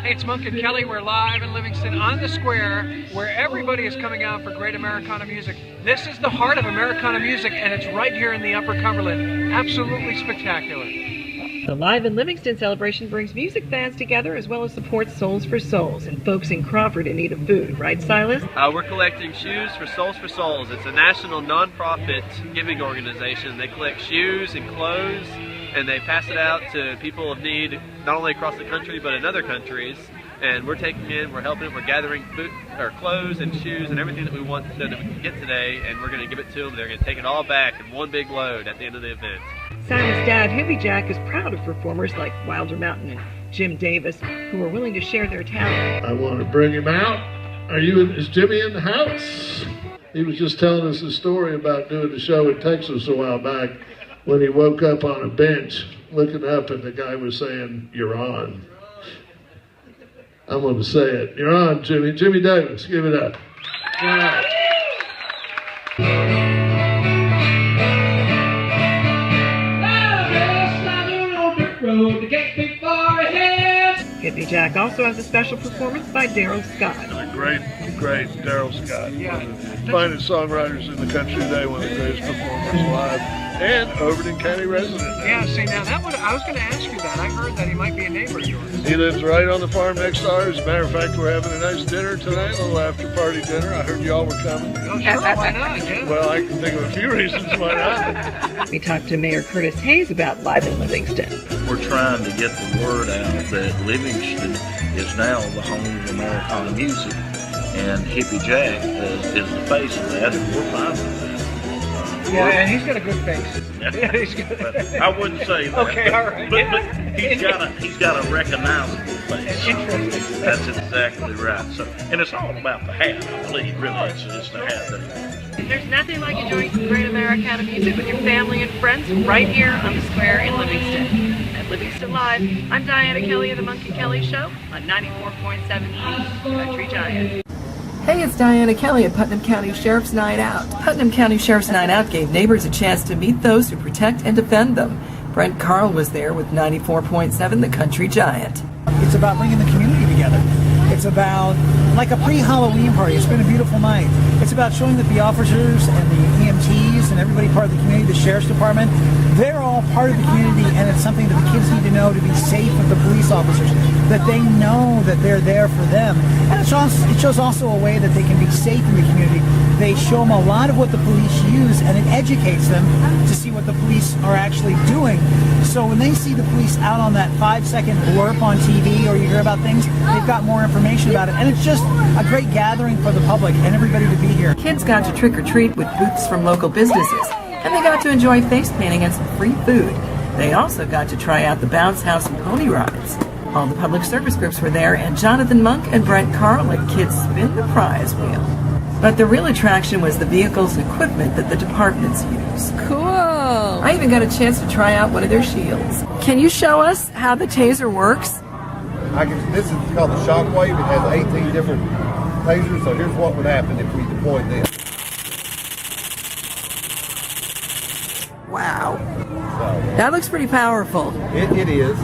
Hey, it's Monk and Kelly. We're live in Livingston on the square where everybody is coming out for great Americana music. This is the heart of Americana music, and it's right here in the Upper Cumberland. Absolutely spectacular. The Live in Livingston celebration brings music fans together as well as supports Souls for Souls and folks in Crawford in need of food. Right, Silas? We're collecting shoes for Souls for Souls. It's a national non-profit giving organization. They collect shoes and clothes, and they pass it out to people of need, not only across the country, but in other countries. And we're taking in, we're helping, we're gathering food, or clothes and shoes and everything that we want that we can get today, and we're going to give it to them. They're going to take it all back in one big load at the end of the event. Silas' dad, Hippie Jack, is proud of performers like Wilder Mountain and Jim Davis, who are willing to share their talent. I want to bring him out. Is Jimmy in the house? He was just telling us a story about doing the show in Texas a while back when he woke up on a bench looking up and the guy was saying, "You're on." I'm going to say it. You're on, Jimmy. Jimmy Davis, give it up. All right. Hippie Jack also has a special performance by Daryl Scott. Great Daryl Scott. Yeah. One of the finest songwriters in the country today, one of the greatest performers alive, and Overton County resident. Yeah, see, now that one, I was going to ask you that. I heard that he might be a neighbor of yours. He lives right on the farm next door. As a matter of fact, we're having a nice dinner tonight, a little after-party dinner. I heard y'all were coming. Oh, sure, why not? Yeah. Well, I can think of a few reasons why not. We talked to Mayor Curtis Hayes about Live in Livingston. We're trying to get the word out that Livingston is now the home of Americana music, and Hippie Jack is the face of that, and we're fine with that. Yeah, and he's got a good face. Yeah, he's good. I wouldn't say that. Okay, all right. But he's got a recognizable face. Interesting. That's exactly right. So, and it's all about the hat, I believe. Really, it's just the hat that. There's nothing like enjoying some great Americana music with your family and friends right here on the square in Livingston. At Livingston Live, I'm Diana Kelly of the Monk and Kelly Show on 94.7 Country Giant. Hey, it's Diana Kelly at Putnam County Sheriff's Night Out. Putnam County Sheriff's Night Out gave neighbors a chance to meet those who protect and defend them. Brent Carl was there with 94.7 The Country Giant. It's about bringing the community together. It's about like a pre-Halloween party. It's been a beautiful night. It's about showing that the officers and the EMTs and everybody part of the community, the Sheriff's Department, they're all part of the community, and it's something that the kids need to know to be safe with the police officers, that they know that they're there for them. And it shows also a way that they can be safe in the community. They show them a lot of what the police use, and it educates them to see what the police are actually doing. So when they see the police out on that 5-second blurb on TV, or you hear about things, they've got more information about it. And it's just a great gathering for the public and everybody to be here. Kids got to trick-or-treat with booths from local businesses, and they got to enjoy face painting and some free food. They also got to try out the bounce house and pony rides. All the public service groups were there, and Jonathan Monk and Brent Carl let kids spin the prize wheel. But the real attraction was the vehicles and equipment that the departments use. Cool! I even got a chance to try out one of their shields. Can you show us how the taser works? This is called the Shockwave. It has 18 different tasers, so here's what would happen if we deployed this. Wow. That looks pretty powerful. It is.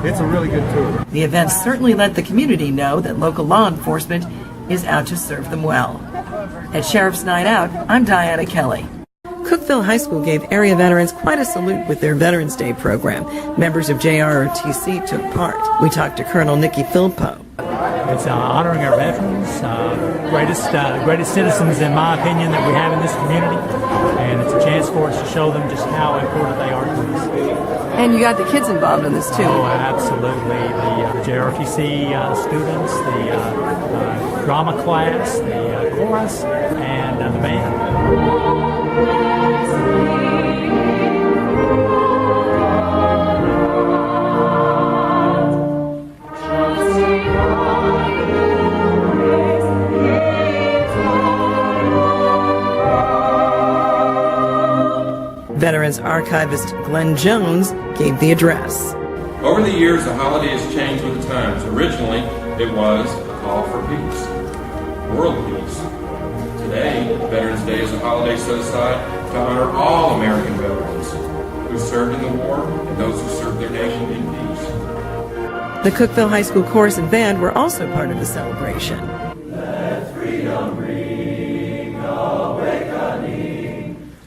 It's a really good tool. The event certainly let the community know that local law enforcement is out to serve them well. At Sheriff's Night Out, I'm Diana Kelly. Cookeville High School gave area veterans quite a salute with their Veterans Day program. Members of JROTC took part. We talked to Colonel Nikki Philpo. It's honoring our veterans, greatest citizens, in my opinion, that we have in this community, and it's a chance for us to show them just how important they are to us. And you got the kids involved in this too. Oh, absolutely. The JROTC students, the drama class, the chorus, and the band. Veterans archivist Glenn Jones gave the address. Over the years, the holiday has changed with the times. Originally, it was a call for peace, world peace. Today, Veterans Day is a holiday set aside to honor all American veterans who served in the war and those who served their nation in peace. The Cookeville High School Chorus and Band were also part of the celebration. Let freedom ring, awakening,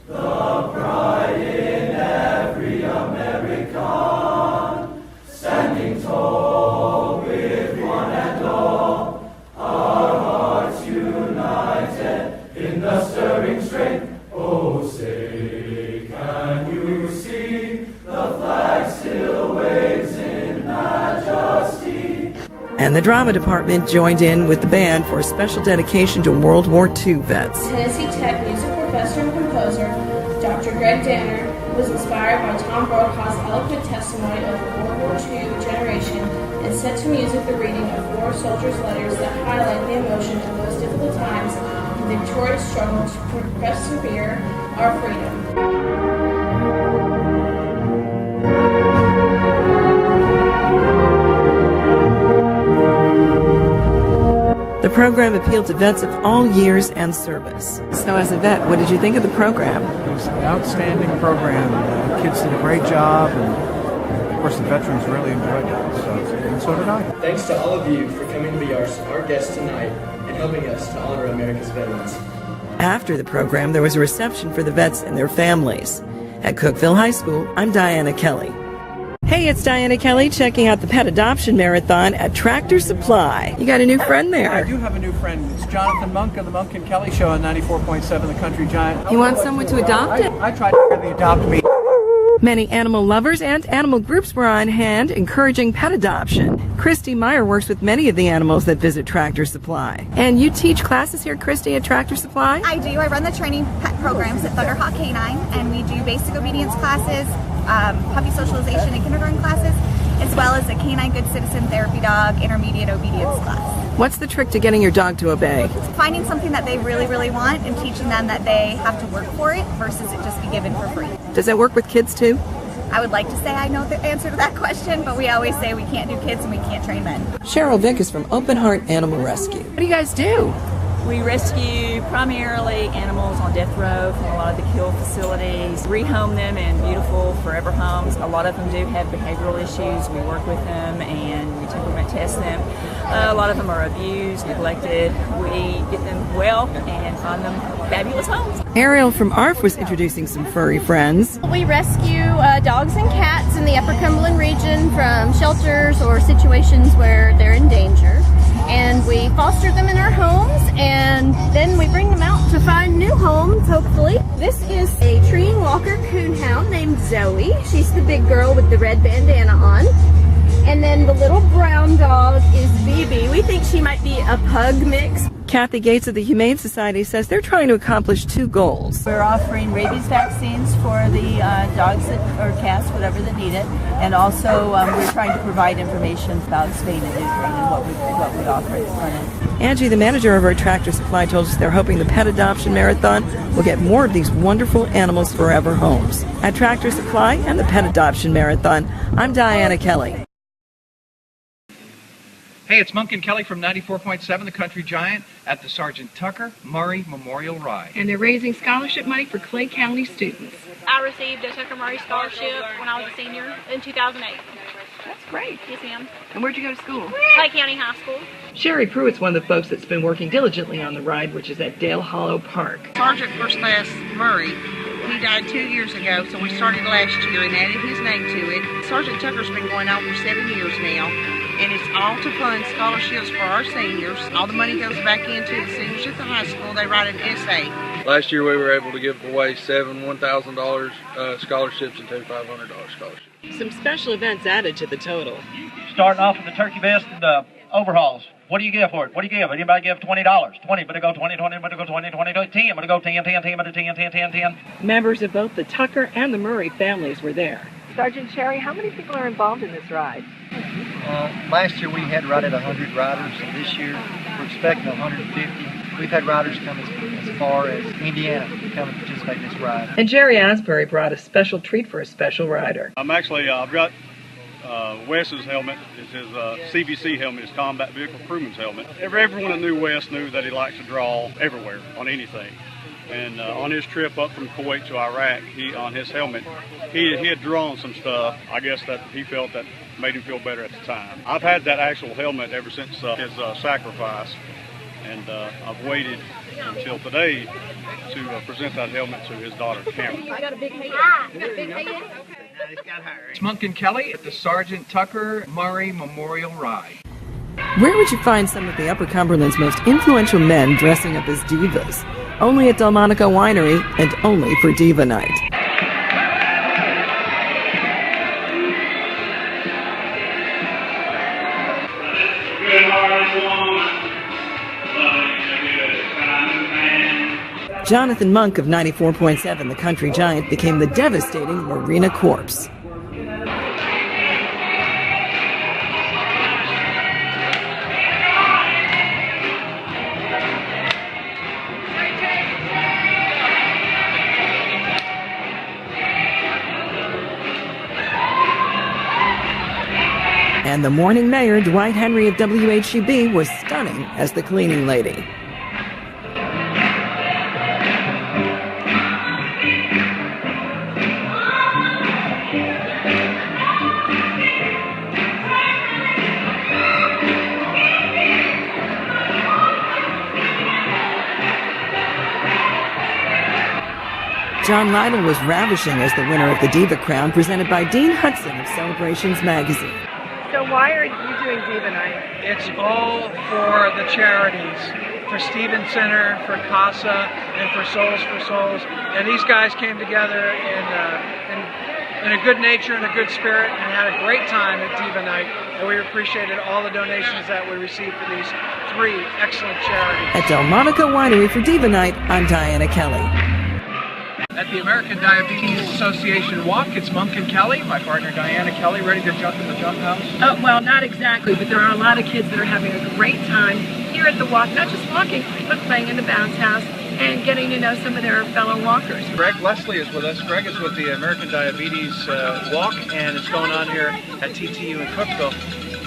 the pride in every American, standing tall with one and all, our hearts united in the stirring strength. Oh, say, can you see the flag still waves in majesty? And the drama department joined in with the band for a special dedication to World War II vets. Tennessee Tech music professor and composer Dr. Greg Danner was inspired by Tom Brokaw's eloquent testimony of the World War II generation and set to music the reading of 4 soldiers' letters that highlight the emotion of those difficult times and the victorious struggle to persevere our freedom. The program appealed to vets of all years and service. So as a vet, what did you think of the program? It was an outstanding program. The kids did a great job, and of course the veterans really enjoyed it, and so did I. Thanks to all of you for coming to be our guests tonight and helping us to honor America's veterans. After the program, there was a reception for the vets and their families. At Cookeville High School, I'm Diana Kelly. Hey, it's Diana Kelly checking out the Pet Adoption Marathon at Tractor Supply. You got a new friend there. I do have a new friend. It's Jonathan Monk of the Monk and Kelly Show on 94.7 The Country Giant. You want someone to adopt it? I tried to get the Adopt Me. Many animal lovers and animal groups were on hand encouraging pet adoption. Christy Meyer works with many of the animals that visit Tractor Supply. And you teach classes here, Christy, at Tractor Supply? I do. I run the training pet programs at Thunderhawk Canine, and we do basic obedience classes, puppy socialization and kindergarten classes, as well as a canine good citizen therapy dog intermediate obedience class. What's the trick to getting your dog to obey? Finding something that they really, really want and teaching them that they have to work for it versus it just be given for free. Does that work with kids too? I would like to say I know the answer to that question, but we always say we can't do kids and we can't train men. Cheryl Vick is from Open Heart Animal Rescue. What do you guys do? We rescue primarily animals on death row from a lot of the kill facilities, rehome them in beautiful forever homes. A lot of them do have behavioral issues. We work with them and we temperament test them. A lot of them are abused, neglected. We get them well and find them fabulous homes. Ariel from ARF was introducing some furry friends. We rescue dogs and cats in the Upper Cumberland region from shelters or situations where they're in danger. And we foster them in our homes, and then we bring them out to find new homes, hopefully. This is a treeing walker coonhound named Zoe. She's the big girl with the red bandana on. And then the little brown dog is Bibi. We think she might be a pug mix. Kathy Gates of the Humane Society says they're trying to accomplish 2 goals. We're offering rabies vaccines for the dogs or cats, whatever that need it, and also we're trying to provide information about spaying and neutering and what we offer at the front end. Angie, the manager over at Tractor Supply, told us they're hoping the Pet Adoption Marathon will get more of these wonderful animals forever homes. At Tractor Supply and the Pet Adoption Marathon, I'm Diana Kelly. Hey, it's Monk and Kelly from 94.7 The Country Giant at the Sergeant Tucker Murray Memorial Ride. And they're raising scholarship money for Clay County students. I received a Tucker Murray scholarship when I was a senior in 2008. That's great. Yes, ma'am. And where'd you go to school? Clay County High School. Sherry Pruitt's one of the folks that's been working diligently on the ride, which is at Dale Hollow Park. Sergeant First Class Murray, he died 2 years ago, so we started last year and added his name to it. Sergeant Tucker's been going on for 7 years now, and it's all to fund scholarships for our seniors. All the money goes back into the seniors at the high school. They write an essay. Last year we were able to give away 7 $1,000 scholarships and 2 $500 scholarships. Some special events added to the total. Starting off with the turkey vest and the overhauls. What do you give for it? What do you give? Anybody give $20? 20, but it go 20, 20, but it go 20, 20, 10, but it go 10, 10, 10, but it 10, 10, 10, 10. Members of both the Tucker and the Murray families were there. Sergeant Sherry, how many people are involved in this ride? Last year we had right at 100 riders, and this year we're expecting 150. We've had riders come as far as Indiana to come and participate in this ride. And Jerry Asbury brought a special treat for a special rider. I've got Wes's helmet. It's his CVC helmet, his Combat Vehicle Crewman's helmet. Everyone that knew Wes knew that he likes to draw everywhere on anything. And on his trip up from Kuwait to Iraq, on his helmet, he had drawn some stuff. I guess that he felt that made him feel better at the time. I've had that actual helmet ever since his sacrifice, and I've waited until today to present that helmet to his daughter, Cameron. I got a big head. It's Monk and Kelly at the Sergeant Tucker Murray Memorial Ride. Where would you find some of the Upper Cumberland's most influential men dressing up as divas? Only at Delmonico Winery, and only for Diva Night. Jonathan Monk of 94.7 The Country Giant became the devastating Marina Corpse. And the morning mayor, Dwight Henry of WHEB, was stunning as the cleaning lady. John Lytle was ravishing as the winner of the Diva Crown, presented by Dean Hudson of Celebrations magazine. So why are you doing Diva Night? It's all for the charities, for Stevens Center, for CASA, and for Souls for Souls. And these guys came together in a good nature and a good spirit and had a great time at Diva Night. And we appreciated all the donations that we received for these three excellent charities. At Delmonico Winery for Diva Night, I'm Diana Kelly. At the American Diabetes Association Walk, it's Monk and Kelly, my partner Diana Kelly, ready to jump in the jump house. Oh, well, not exactly, but there are a lot of kids that are having a great time here at the walk, not just walking, but playing in the bounce house and getting to know some of their fellow walkers. Greg Leslie is with us. Greg is with the American Diabetes Walk, and it's going on here at TTU in Cookeville.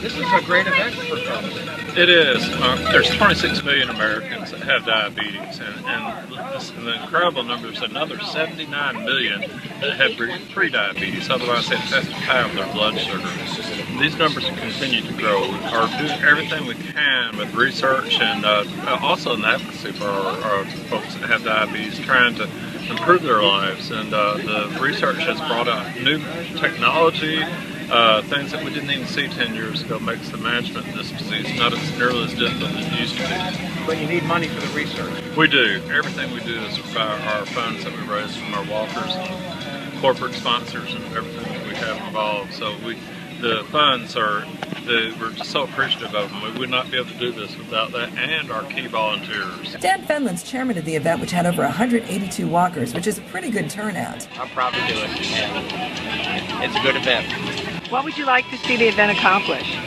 This is a great event for folks. It is. There's 26 million Americans that have diabetes, and this is an incredible number. There's another 79 million that have pre-diabetes, otherwise they test high on their blood sugar. These numbers continue to grow. We are doing everything we can with research and also in advocacy for our folks that have diabetes, trying to improve their lives. And the research has brought out new technology, things that we didn't even see 10 years ago, makes the management of this disease not as nearly as difficult as it used to be. But you need money for the research. We do. Everything we do is about our funds that we raise from our walkers and corporate sponsors and everything that we have involved. So the funds are, we're just so appreciative of them. We would not be able to do this without that and our key volunteers. Dan Fenland's chairman of the event, which had over 182 walkers, which is a pretty good turnout. I'm proud to do it, and it's a good event. What would you like to see the event accomplish?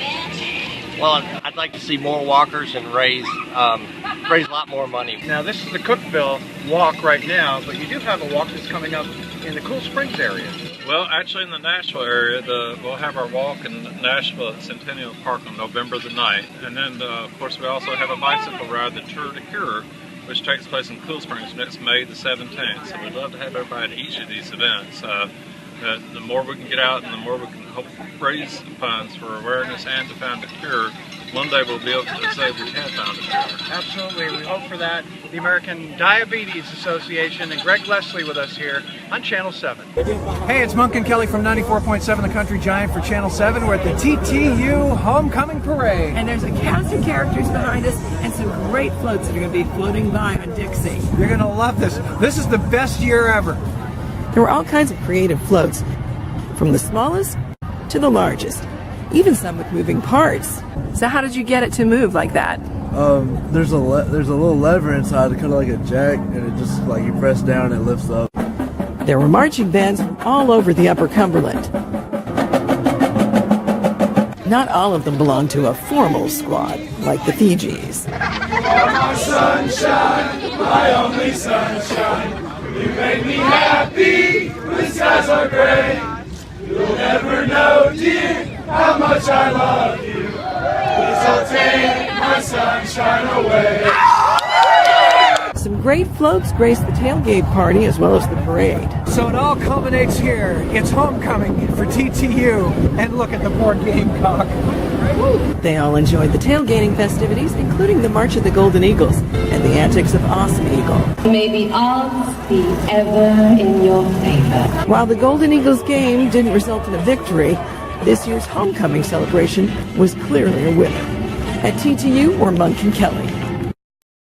Well, I'd like to see more walkers and raise a lot more money. Now, this is the Cookeville walk right now, but you do have a walk that's coming up in the Cool Springs area. Well, actually in the Nashville area, we'll have our walk in Nashville at Centennial Park on November the 9th. And then, of course, we also have a bicycle ride, the Tour de Cure, which takes place in Cool Springs next May the 17th. So we'd love to have everybody at each of these events. The more we can get out and the more we can help raise funds for awareness and to find a cure, one day we'll be able to say we have found a cure. Absolutely, we hope for that. The American Diabetes Association and Greg Leslie with us here on Channel 7. Hey, it's Monk and Kelly from 94.7 The Country Giant for Channel 7. We're at the TTU Homecoming Parade. And there's a cast of characters behind us and some great floats that are going to be floating by on Dixie. You're going to love this. This is the best year ever. There were all kinds of creative floats, from the smallest to the largest, even some with moving parts. So how did you get it to move like that? There's a little lever inside, kind of like a jack, and it just like you press down and it lifts up. There were marching bands from all over the Upper Cumberland. Not all of them belonged to a formal squad, like the Fijis. My sunshine, my only sunshine. You make me happy when skies are gray. You'll never know, dear, how much I love you. Please don't take my sunshine away. Some great floats graced the tailgate party as well as the parade. So it all culminates here. It's homecoming for TTU, and look at the poor Gamecock. They all enjoyed the tailgating festivities, including the March of the Golden Eagles and the antics of Awesome Eagle. May the odds be ever in your favor. While the Golden Eagles game didn't result in a victory, this year's homecoming celebration was clearly a winner. At TTU, we're Monk and Kelly.